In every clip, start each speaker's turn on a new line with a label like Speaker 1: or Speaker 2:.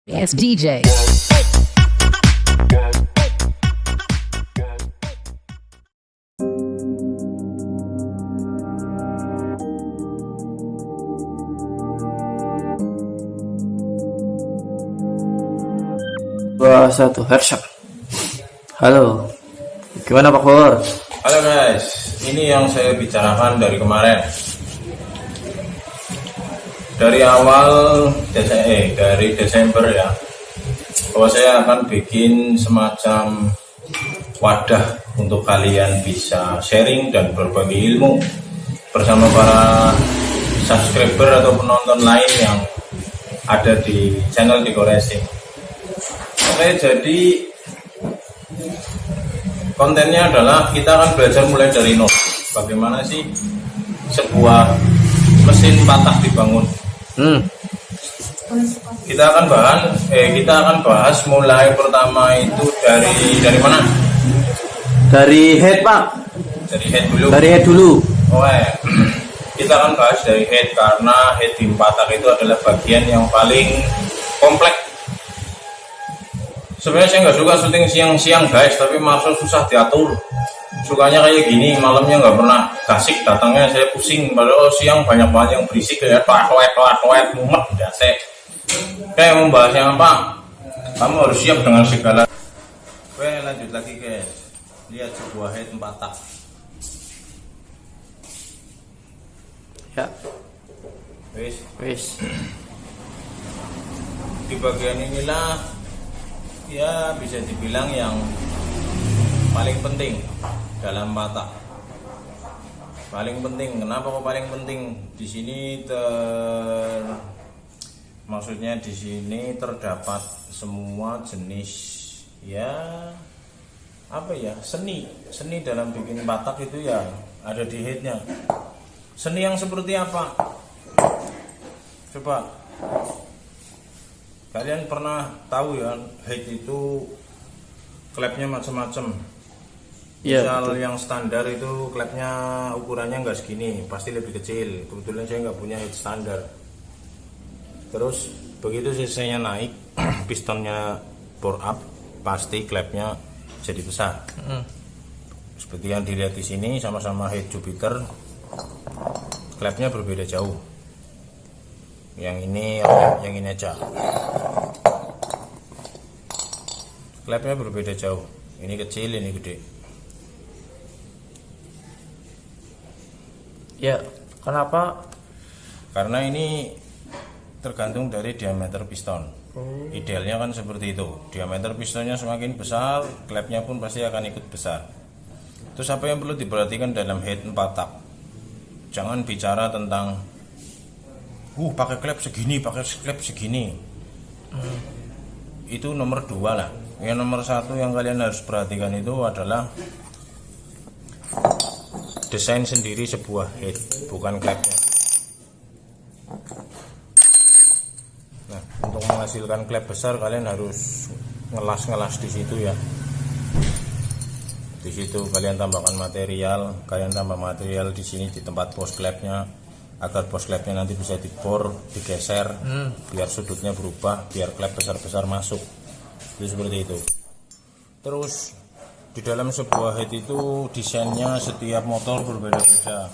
Speaker 1: Yes, DJ.
Speaker 2: Dua satu headshot. Halo, gimana Pak Bor?
Speaker 3: Halo guys, ini yang saya bicarakan dari kemarin. Dari awal dari Desember ya, bahwa saya akan bikin semacam wadah untuk kalian bisa sharing dan berbagi ilmu bersama para subscriber atau penonton lain yang ada di channel Diko Racing. Oke, jadi kontennya adalah kita akan belajar mulai dari nol. Bagaimana sih sebuah mesin patah dibangun? Kita akan bahas mulai pertama itu dari mana?
Speaker 2: Dari head Pak.
Speaker 3: Dari head dulu.
Speaker 2: Dari head dulu.
Speaker 3: Oke. Kita akan bahas dari head karena head di patah itu adalah bagian yang paling kompleks. Sebenarnya saya nggak suka syuting siang-siang guys, tapi Marcel susah diatur. Sukanya kayak gini, malamnya nggak pernah kasih, datangnya saya pusing. Padahal siang banyak banget yang berisik kayak toet mumet dasar. Kayak membahas yang apa? Kamu harus siap dengan segala. Oke, lanjut lagi guys. Lihat sebuah head 4 tak.
Speaker 2: Ya.
Speaker 3: Wis. Di bagian inilah ya bisa dibilang yang paling penting dalam patah. Paling penting, kenapa kok paling penting? Di sini maksudnya di sini terdapat semua jenis ya apa ya seni dalam bikin patah itu ya ada di headnya. Seni yang seperti apa? Coba kalian pernah tahu ya, head itu klepnya macam-macam.
Speaker 2: Iya,
Speaker 3: Misal
Speaker 2: betul.
Speaker 3: yang standar itu klepnya ukurannya nggak segini, pasti lebih kecil. Kebetulan saya nggak punya head standar. Terus begitu cc-nya naik, pistonnya bore up, pasti klepnya jadi besar. Seperti yang dilihat di sini, sama-sama head Jupiter, klepnya berbeda jauh. Yang ini aja. Klepnya berbeda jauh. Ini kecil, ini gede.
Speaker 2: Ya, kenapa?
Speaker 3: Karena ini tergantung dari diameter piston. Idealnya kan seperti itu. Diameter pistonnya semakin besar, klepnya pun pasti akan ikut besar. Terus apa yang perlu diperhatikan dalam head 4 tak? Jangan bicara tentang pakai klep segini. Itu nomor 2 lah. Yang nomor 1 yang kalian harus perhatikan itu adalah desain sendiri sebuah head, bukan klepnya. Nah, untuk menghasilkan klep besar kalian harus ngelas di situ ya. Di situ kalian tambahkan material, tambah material di sini di tempat pos klepnya, agar pos klepnya nanti bisa dibor, digeser, biar sudutnya berubah, biar klep besar-besar masuk. Itu seperti itu. Terus di dalam sebuah head itu desainnya setiap motor berbeda-beda.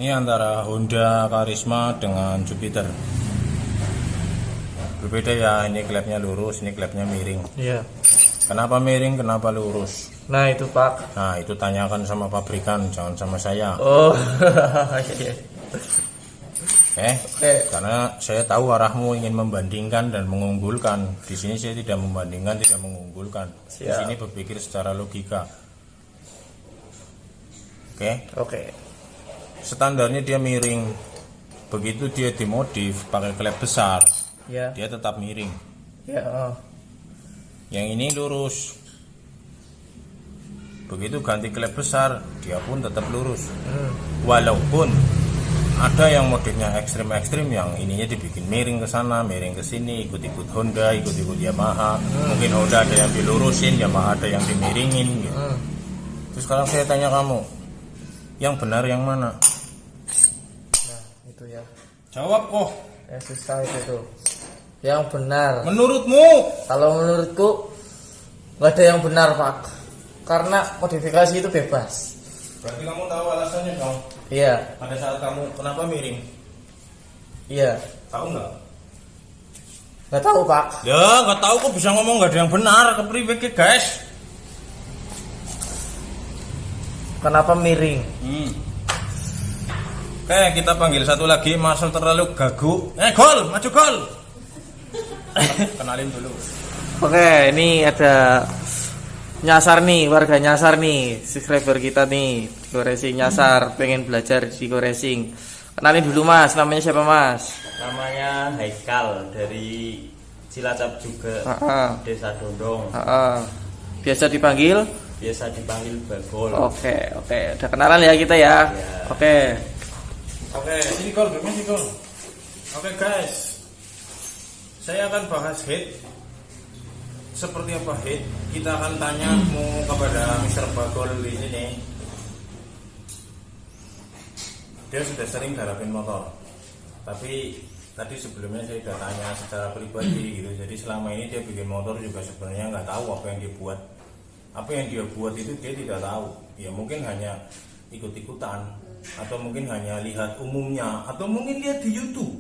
Speaker 3: Ini antara Honda Karisma dengan Jupiter. Berbeda ya, ini klepnya lurus, ini klepnya miring.
Speaker 2: Iya.
Speaker 3: Kenapa miring, kenapa lurus?
Speaker 2: Nah itu Pak.
Speaker 3: Nah, itu tanyakan sama pabrikan, jangan sama saya.
Speaker 2: Oh. Iya.
Speaker 3: Karena saya tahu arahmu ingin membandingkan dan mengunggulkan. Di sini saya tidak membandingkan, tidak mengunggulkan. Di sini berpikir secara logika. Oke. Standarnya dia miring. Begitu dia dimodif pakai klep besar,
Speaker 2: Ya.
Speaker 3: dia tetap miring.
Speaker 2: Ya.
Speaker 3: Yang ini lurus. Begitu ganti klep besar, dia pun tetap lurus. Walaupun ada yang modifnya ekstrim yang ininya dibikin miring ke sana, miring ke sini, ikut-ikut Honda, ikut-ikut Yamaha. Mungkin Honda ada yang dilurusin, Yamaha ada yang dimiringin gitu. Terus sekarang saya tanya kamu, yang benar yang mana?
Speaker 2: Nah, itu ya.
Speaker 3: Jawab kok.
Speaker 1: susah itu. Yang benar.
Speaker 3: Menurutmu?
Speaker 1: Kalau menurutku nggak ada yang benar Pak. Karena modifikasi itu bebas.
Speaker 3: Berarti kamu tahu alasannya dong?
Speaker 1: Iya.
Speaker 3: Pada saat kamu kenapa miring?
Speaker 1: Iya.
Speaker 3: Tahu nggak?
Speaker 1: Nggak tahu Pak.
Speaker 3: Ya nggak tahu kok bisa ngomong nggak ada yang benar. Kepriwe ki, guys?
Speaker 1: Kenapa miring?
Speaker 3: Oke, kita panggil satu lagi. Masuk terlalu gagu. Gol, maju gol. Kenalin dulu.
Speaker 1: Oke, ini ada nyasar nih, warga nyasar nih, subscriber kita nih, Diko Racing nyasar, pengen belajar Diko Racing. Kenalin dulu Mas, namanya siapa Mas?
Speaker 2: Namanya Haikal dari Cilacap juga. Desa Dondong.
Speaker 1: Biasa dipanggil?
Speaker 2: Biasa dipanggil Bagol.
Speaker 1: Oke, udah kenalan ya kita ya.
Speaker 2: Ya.
Speaker 3: Oke, sini gol, sini gol. Oke guys, saya akan bahas hate. Seperti apa hate? Kita akan tanya kepada Mr. Bagol di sini. Dia sudah sering garapin motor, tapi tadi sebelumnya saya sudah tanya secara pribadi gitu. Jadi selama ini dia bikin motor juga sebenarnya nggak tahu apa yang dia buat. Apa yang dia buat itu dia tidak tahu. Ya mungkin hanya ikut-ikutan, atau mungkin hanya lihat umumnya, atau mungkin lihat di YouTube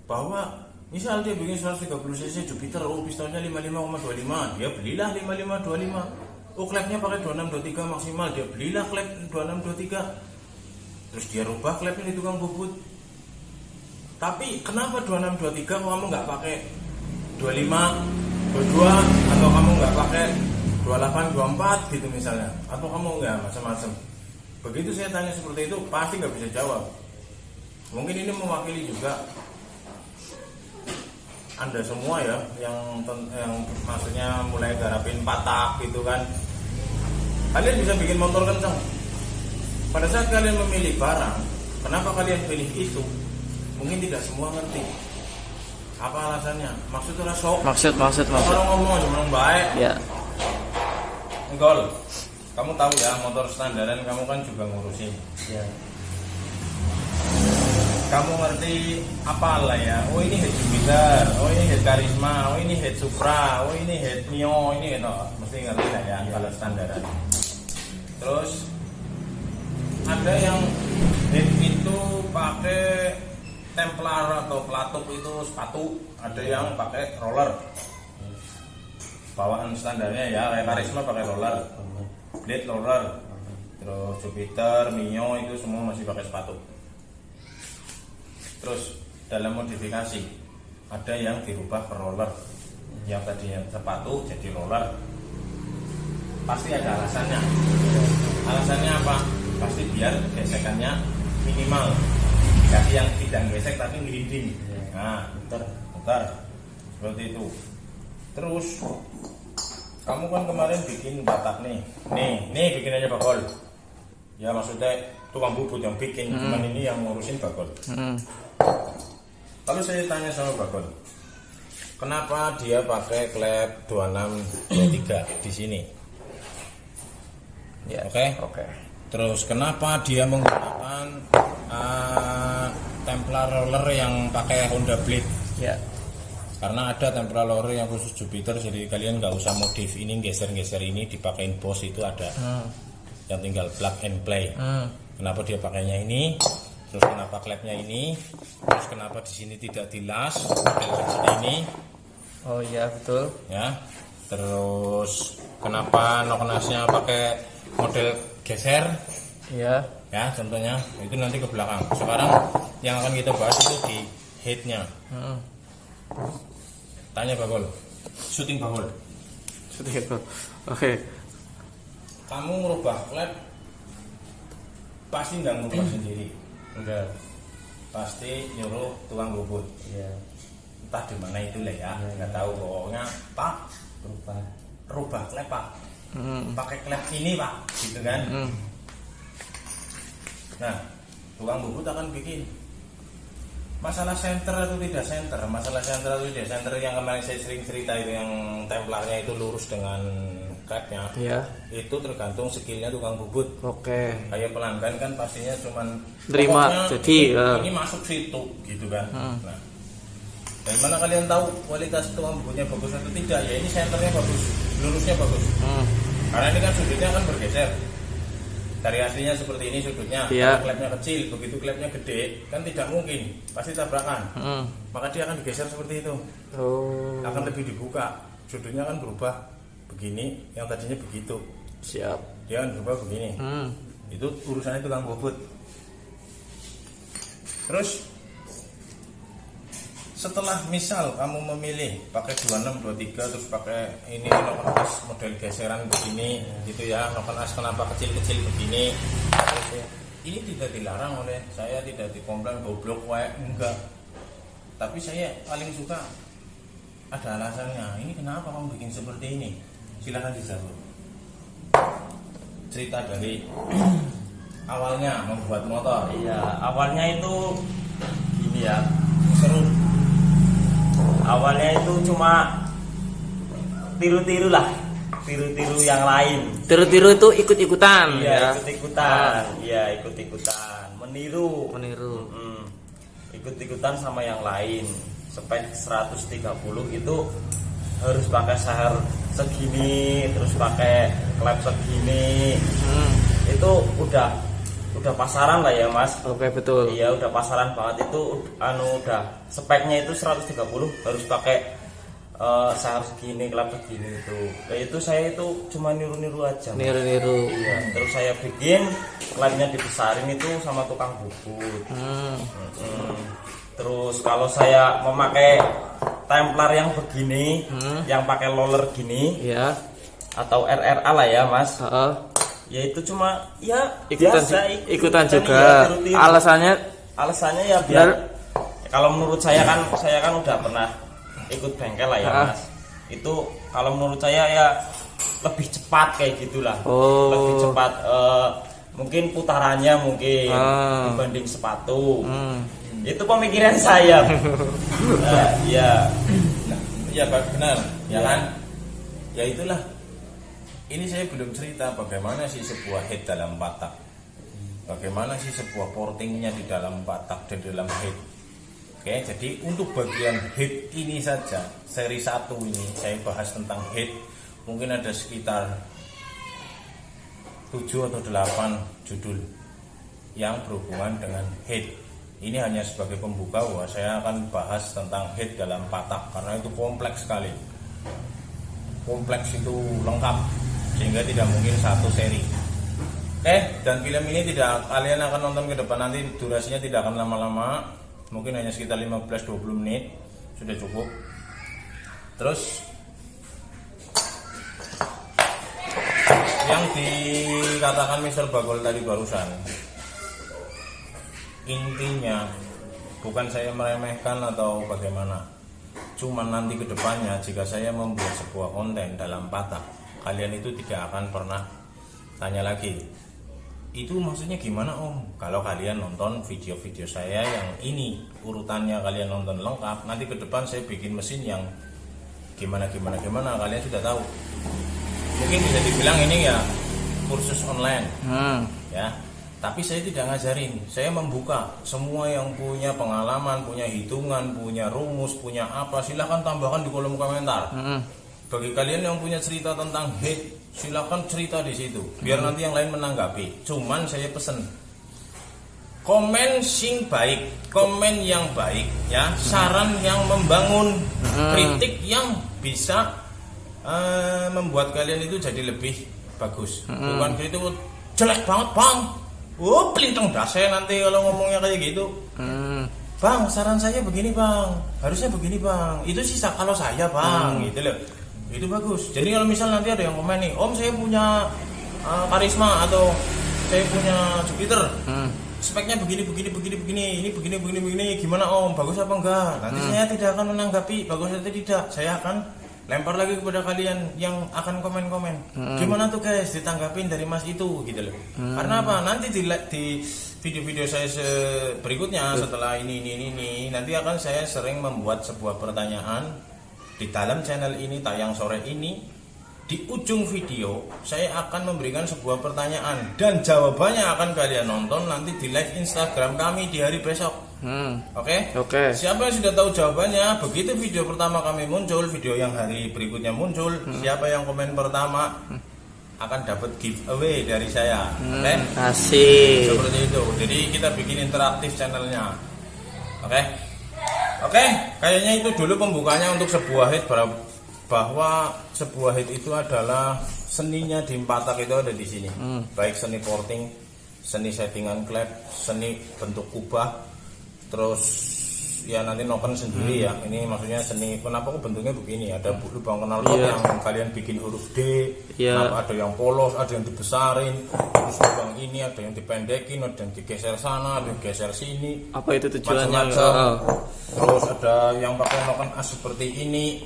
Speaker 3: bahwa misal dia bikin 130 cc Jupiter, oh pistonnya 55,25, dia belilah 5525. Oh klepnya pakai 2623 maksimal, dia belilah klep 2623. Terus dia rubah klepnya di tukang bubut. Tapi kenapa 2623 kamu nggak pakai 25 22, atau kamu nggak pakai 28 24 gitu misalnya, atau kamu nggak macam-macam. Begitu saya tanya seperti itu, pasti nggak bisa jawab. Mungkin ini mewakili juga Anda semua ya, yang maksudnya mulai garapin patak gitu kan. Kalian bisa bikin motor kencang. Pada saat kalian memilih barang, kenapa kalian pilih itu? Mungkin tidak semua ngerti. Apa alasannya? Maksudnya sok.
Speaker 1: Maksud.
Speaker 3: Kalau ngomong cuma baik.
Speaker 1: Ya.
Speaker 3: Gol. Kamu tahu ya, motor standaran kamu kan juga ngurusin.
Speaker 2: Ya.
Speaker 3: Kamu ngerti apa lah ya? Oh ini head Jupiter, oh ini head Karisma, oh ini head Supra, oh ini head Mio, ini gitu. Mesti ngerti lah ya kalau standaran. Terus ada yang head itu pakai Templar atau pelatuk itu sepatu, ada yang pakai roller. Bawaan standarnya ya, kayak Karisma pakai roller. Blade roller, terus Jupiter, Mio itu semua masih pakai sepatu. Terus dalam modifikasi ada yang dirubah ke roller, yang tadinya sepatu jadi roller. Pasti ada alasannya. Alasannya apa? Pasti biar gesekannya minimal. Kasih yang tidak gesek tapi ngelinding. Nah, muter, seperti itu. Terus kamu kan kemarin bikin batak nih bikin aja Bagol. Ya maksudnya tukang bubut yang bikin, cuman ini yang ngurusin Bagol. Lalu saya tanya sama Bagol, kenapa dia pakai klep 2623 di sini?
Speaker 1: Ya.
Speaker 3: Oke. Terus kenapa dia menggunakan Templar roller yang pakai Honda Blade?
Speaker 1: Ya.
Speaker 3: Karena ada Templar roller yang khusus Jupiter, jadi kalian nggak usah modif ini, geser-geser ini, dipakein Boss itu ada. Yang tinggal plug and play. Kenapa dia pakainya ini? Terus kenapa klepnya ini? Terus kenapa di sini tidak dilas? Ini.
Speaker 1: Oh iya betul.
Speaker 3: Ya. Terus kenapa nok-nasnya pakai model geser?
Speaker 1: Iya.
Speaker 3: Ya, contohnya itu nanti ke belakang. Sekarang yang akan kita bahas itu di headnya. Tanya Bagol, syuting Bagol.
Speaker 1: Oke.
Speaker 3: Kamu merubah klep pasti nggak ngubah sendiri.
Speaker 2: Enggak.
Speaker 3: Pasti nyuruh tukang bubut.
Speaker 2: Iya.
Speaker 3: Entah di mana itu lah ya, nggak tahu pokoknya. Pak, rubah klep Pak. Pakai klep ini Pak, gitu kan? Nah, tukang bubut akan bikin. Masalah center atau tidak center yang kemarin saya sering cerita itu, yang templarnya itu lurus dengan klepnya.
Speaker 1: Ya.
Speaker 3: Itu tergantung skillnya tukang bubut.
Speaker 1: Oke.
Speaker 3: Kayak pelanggan kan pastinya cuman
Speaker 1: Terima,
Speaker 3: pokoknya
Speaker 1: jadi,
Speaker 3: ini masuk situ gitu kan. Nah, dari mana kalian tahu kualitas tukang bubutnya bagus atau tidak? Ya ini senternya bagus, lurusnya bagus. Karena ini kan sudutnya kan bergeser. Dari aslinya seperti ini sudutnya,
Speaker 1: Iya.
Speaker 3: kalau klepnya kecil, begitu klepnya gede, kan tidak mungkin, pasti tabrakan. Maka dia akan digeser seperti itu,
Speaker 1: Oh.
Speaker 3: akan lebih dibuka. Sudutnya kan berubah begini, yang tadinya begitu,
Speaker 1: Siap.
Speaker 3: dia akan berubah begini. Itu urusannya tukang bubut. Terus setelah misal kamu memilih pakai 26, 23 terus pakai ini noken as model geseran begini gitu ya, noken as kenapa kecil-kecil begini, terus ini tidak dilarang oleh saya, tidak dikomplain goblok wae, enggak, tapi saya paling suka ada alasannya. Ini kenapa kamu bikin seperti ini? Silakan dijawab. Cerita dari awalnya membuat motor.
Speaker 2: Iya, awalnya itu gini ya.
Speaker 3: Seru.
Speaker 2: Awalnya itu cuma tiru-tiru lah, tiru-tiru yang lain.
Speaker 1: Tiru-tiru itu ikut-ikutan
Speaker 2: Iya,
Speaker 1: ya.
Speaker 2: ikut-ikutan. Iya, ikut-ikutan. Meniru.
Speaker 1: Meniru.
Speaker 2: Ikut-ikutan sama yang lain. Spek 130 itu harus pakai sahar segini, terus pakai klep segini. Itu udah pasaran lah ya Mas.
Speaker 1: Oke, betul.
Speaker 2: Iya, udah pasaran banget itu. Udah speknya itu 130 harus pakai sahar segini, klep segini itu. Kayak itu saya itu cuma niru-niru aja, Mas.
Speaker 1: Niru-niru.
Speaker 2: Iya, terus saya bikin klepnya dibesarin itu sama tukang bubut. Terus kalau saya memakai templar yang begini, yang pakai roller gini,
Speaker 1: Ya.
Speaker 2: atau RRA lah ya Mas.
Speaker 1: Heeh.
Speaker 2: Ya itu cuma ya
Speaker 1: Ikutan,
Speaker 2: biasa,
Speaker 1: ikutan juga.
Speaker 2: ya, tiru-tiru.
Speaker 1: Alasannya
Speaker 2: Ya biar kalau menurut saya kan udah pernah ikut bengkel lah ya Mas. Itu kalau menurut saya ya lebih cepat kayak gitulah.
Speaker 1: Oh.
Speaker 2: Lebih cepat, mungkin putarannya mungkin dibanding sepatu. Itu pemikiran saya. Ya.
Speaker 3: Ya benar, ya kan? Ya itulah. Ini saya belum cerita bagaimana sih sebuah head dalam patak. Bagaimana sih sebuah portingnya di dalam patak dan dalam head. Oke, jadi untuk bagian head ini saja, seri 1 ini saya bahas tentang head. Mungkin ada sekitar 7 atau 8 judul yang berhubungan dengan head. Ini hanya sebagai pembuka bahwa saya akan bahas tentang head dalam patak karena itu kompleks sekali. Kompleks itu lengkap sehingga tidak mungkin satu seri. Dan film ini tidak kalian akan nonton ke depan, nanti durasinya tidak akan lama-lama, mungkin hanya sekitar 15-20 menit sudah cukup. Terus yang dikatakan Mr. Bagol tadi barusan, intinya bukan saya meremehkan atau bagaimana, cuman nanti ke depannya jika saya membuat sebuah konten dalam patak, kalian itu tidak akan pernah tanya lagi, itu maksudnya gimana Om? Kalau kalian nonton video-video saya yang ini urutannya kalian nonton lengkap, nanti ke depan saya bikin mesin yang gimana kalian sudah tahu. Mungkin bisa dibilang ini ya kursus online, ya. Tapi saya tidak ngajarin, saya membuka. Semua yang punya pengalaman, punya hitungan, punya rumus, punya apa, silahkan tambahkan di kolom komentar. Bagi kalian yang punya cerita tentang head, silahkan cerita di situ, biar nanti yang lain menanggapi. Cuman saya pesen komen sing baik, komen yang baik, ya, saran yang membangun, kritik yang bisa membuat kalian itu jadi lebih bagus. Bukan kritik jelek banget bang, pelintang dasar nanti kalau ngomongnya kayak gitu. Bang, saran saya begini bang, harusnya begini bang, itu sih kalau saya bang, gitu loh. Itu bagus. Jadi kalau misal nanti ada yang komen nih, Om saya punya karisma atau saya punya Jupiter, speknya begini, ini begini, gimana Om, bagus apa enggak? Nanti saya tidak akan menanggapi bagus atau tidak, saya akan lempar lagi kepada kalian yang akan komen-komen. Gimana tuh guys, ditanggapin dari Mas itu, gitu loh. Karena apa? Nanti di video-video saya berikutnya setelah ini, nanti akan saya sering membuat sebuah pertanyaan di dalam channel ini, tayang sore ini, di ujung video saya akan memberikan sebuah pertanyaan dan jawabannya akan kalian nonton nanti di live Instagram kami di hari besok. Oke?
Speaker 1: Oke.
Speaker 3: Siapa yang sudah tahu jawabannya, begitu video pertama kami muncul, video yang hari berikutnya muncul, siapa yang komen pertama akan dapat giveaway dari saya. Oke?
Speaker 1: Asik.
Speaker 3: Seperti itu. Jadi kita bikin interaktif channelnya. Oke? Oke, kayaknya itu dulu pembukanya untuk sebuah hit, bahwa sebuah hit itu adalah seninya di Empatak itu ada di sini. Baik seni porting, seni settingan klep, seni bentuk kubah, terus ya nanti noken sendiri ya. Ini maksudnya seni, kenapa kok bentuknya begini? Ada lubang knalpot yang kalian bikin huruf D, kenapa ada yang polos, ada yang dibesarin, terus lubang ini ada yang dipendekin, ada yang digeser sana, ada yang digeser sini.
Speaker 1: Apa itu tujuannya?
Speaker 3: Macam-macam. Terus ada yang pakai noken as seperti ini,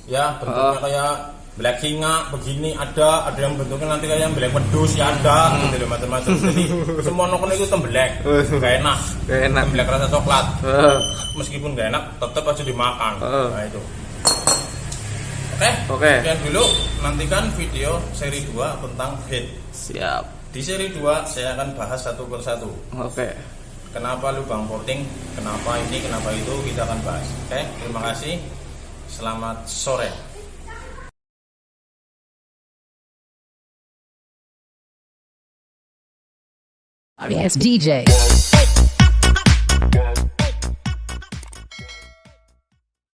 Speaker 3: ya bentuknya kayak black singa begini, ada yang bentuknya nanti kayak black wedus ya ada, gitu macam-macam. Jadi semua noken itu tembelek, gak enak, tembelek rasa coklat. Meskipun gak enak, tetap aja dimakan. Nah itu. Oke. Sekian dulu, nantikan video seri 2 tentang hit.
Speaker 1: Siap.
Speaker 3: Di seri 2 saya akan bahas satu persatu.
Speaker 1: Oke.
Speaker 3: Kenapa lubang porting, kenapa ini, kenapa itu, kita akan bahas. Oke, terima kasih. Selamat sore.
Speaker 4: Yes, DJ.